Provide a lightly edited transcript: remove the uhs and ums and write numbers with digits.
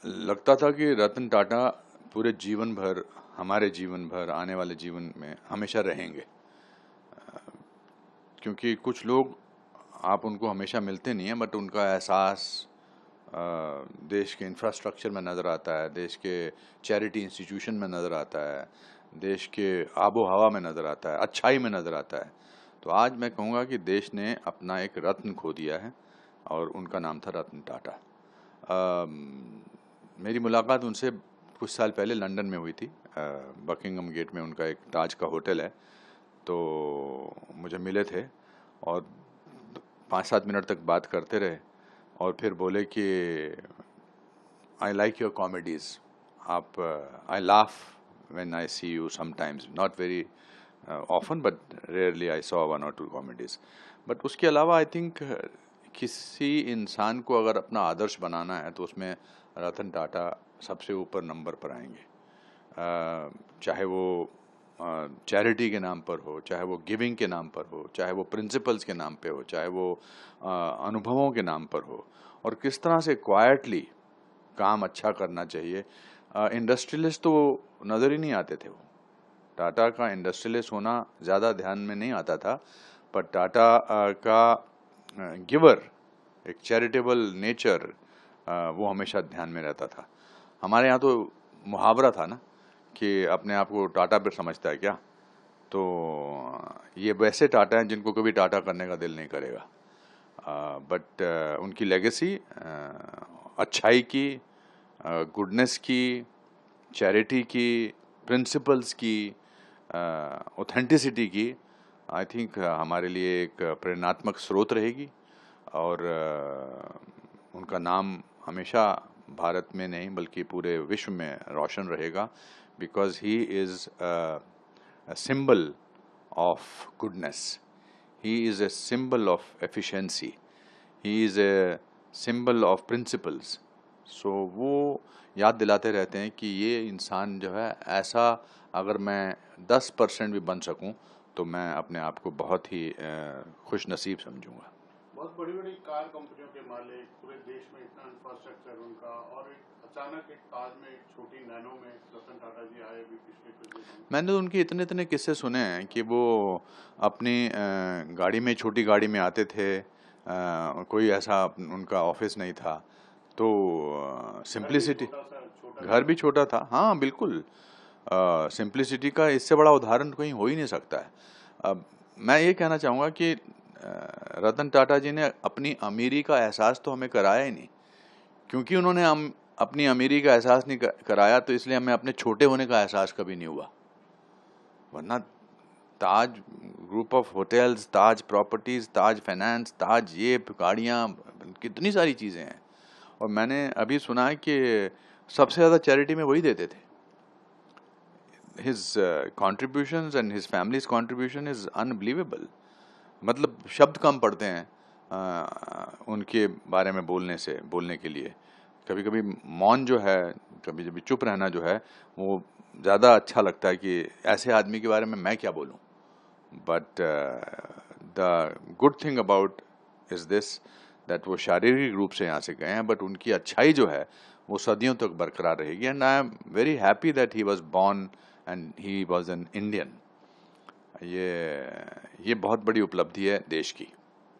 लगता था कि रतन टाटा पूरे जीवन भर, हमारे जीवन भर, आने वाले जीवन में हमेशा रहेंगे, क्योंकि कुछ लोग आप उनको हमेशा मिलते नहीं हैं, बट उनका एहसास देश के इंफ्रास्ट्रक्चर में नज़र आता है, देश के चैरिटी इंस्टीट्यूशन में नज़र आता है, देश के आबो हवा में नज़र आता है, अच्छाई में नज़र आता है। तो आज मैं कहूँगा कि देश ने अपना एक रत्न खो दिया है और उनका नाम था रतन टाटा। मेरी मुलाकात उनसे कुछ साल पहले लंदन में हुई थी। बकिंगम गेट में उनका एक ताज का होटल है, तो मुझे मिले थे और 5-7 मिनट तक बात करते रहे और फिर बोले कि आई लाइक योर कॉमेडीज़, आप I laugh when I see you sometimes, not very often but rarely I saw 1 or 2 comedies. But उसके अलावा आई थिंक किसी इंसान को अगर अपना आदर्श बनाना है तो उसमें रतन टाटा सबसे ऊपर नंबर पर आएंगे। चाहे वो चैरिटी के नाम पर हो, चाहे वो गिविंग के नाम पर हो, चाहे वो प्रिंसिपल्स के नाम पे हो, चाहे वो अनुभवों के नाम पर हो, और किस तरह से क्वाइटली काम अच्छा करना चाहिए। इंडस्ट्रियलिस्ट तो नज़र ही नहीं आते थे। वो टाटा का इंडस्ट्रियलिस्ट होना ज़्यादा ध्यान में नहीं आता था, पर टाटा का गिवर, एक चैरिटेबल नेचर, वो हमेशा ध्यान में रहता था। हमारे यहाँ तो मुहावरा था ना कि अपने आप को टाटा पर समझता है क्या, तो ये वैसे टाटा हैं जिनको कभी टाटा करने का दिल नहीं करेगा। बट उनकी लेगेसी अच्छाई की, गुडनेस की, चैरिटी की, प्रिंसिपल्स की, ऑथेंटिसिटी की, आई थिंक हमारे लिए एक प्रेरणात्मक स्रोत रहेगी। और उनका नाम हमेशा भारत में नहीं बल्कि पूरे विश्व में रोशन रहेगा, because he is a symbol of goodness, he is a symbol of efficiency, he is a symbol of principles. So वो याद दिलाते रहते हैं कि ये इंसान जो है ऐसा, अगर मैं 10% भी बन सकूं तो मैं अपने आप को बहुत ही खुश नसीब समझूंगा। बहुत बड़ी बड़ी कार कंपनियों के मालिक, पूरे देश में इतना इंफ्रास्ट्रक्चर उनका, और अचानक एक ताज में, एक छोटी नैनो में रतन टाटा जी आए भी पिछले कुछ दिनों में। मैंने तो उनके इतने इतने किस्से सुने हैं कि वो अपनी गाड़ी में, छोटी गाड़ी में आते थे, कोई ऐसा उनका ऑफिस नहीं था, तो सिंप्लिसिटी, घर भी छोटा था, हाँ बिल्कुल। सिंप्लिसिटी का इससे बड़ा उदाहरण कहीं हो ही नहीं सकता है। अब मैं ये कहना चाहूँगा कि रतन टाटा जी ने अपनी अमीरी का एहसास तो हमें कराया ही नहीं, क्योंकि उन्होंने हम अपनी अमीरी का एहसास नहीं कराया, तो इसलिए हमें अपने छोटे होने का एहसास कभी नहीं हुआ। वरना Taj group of hotels, Taj properties, Taj finance, Taj ये गाड़ियाँ, कितनी सारी चीज़ें हैं। और मैंने अभी सुना है कि सबसे ज़्यादा चैरिटी में वही देते थे। His contributions and his families contribution is unbelievable. मतलब शब्द कम पड़ते हैं उनके बारे में बोलने के लिए। कभी कभी मौन जो है, कभी कभी चुप रहना जो है, वो ज़्यादा अच्छा लगता है कि ऐसे आदमी के बारे में मैं क्या बोलूं। But the good thing about is this, that वो शारीरिक रूप से यहाँ से गए हैं, बट उनकी अच्छाई जो है वो सदियों तक बरकरार रहेगी। And I am very happy that he was born and he was an Indian. ये बहुत बड़ी उपलब्धि है देश की।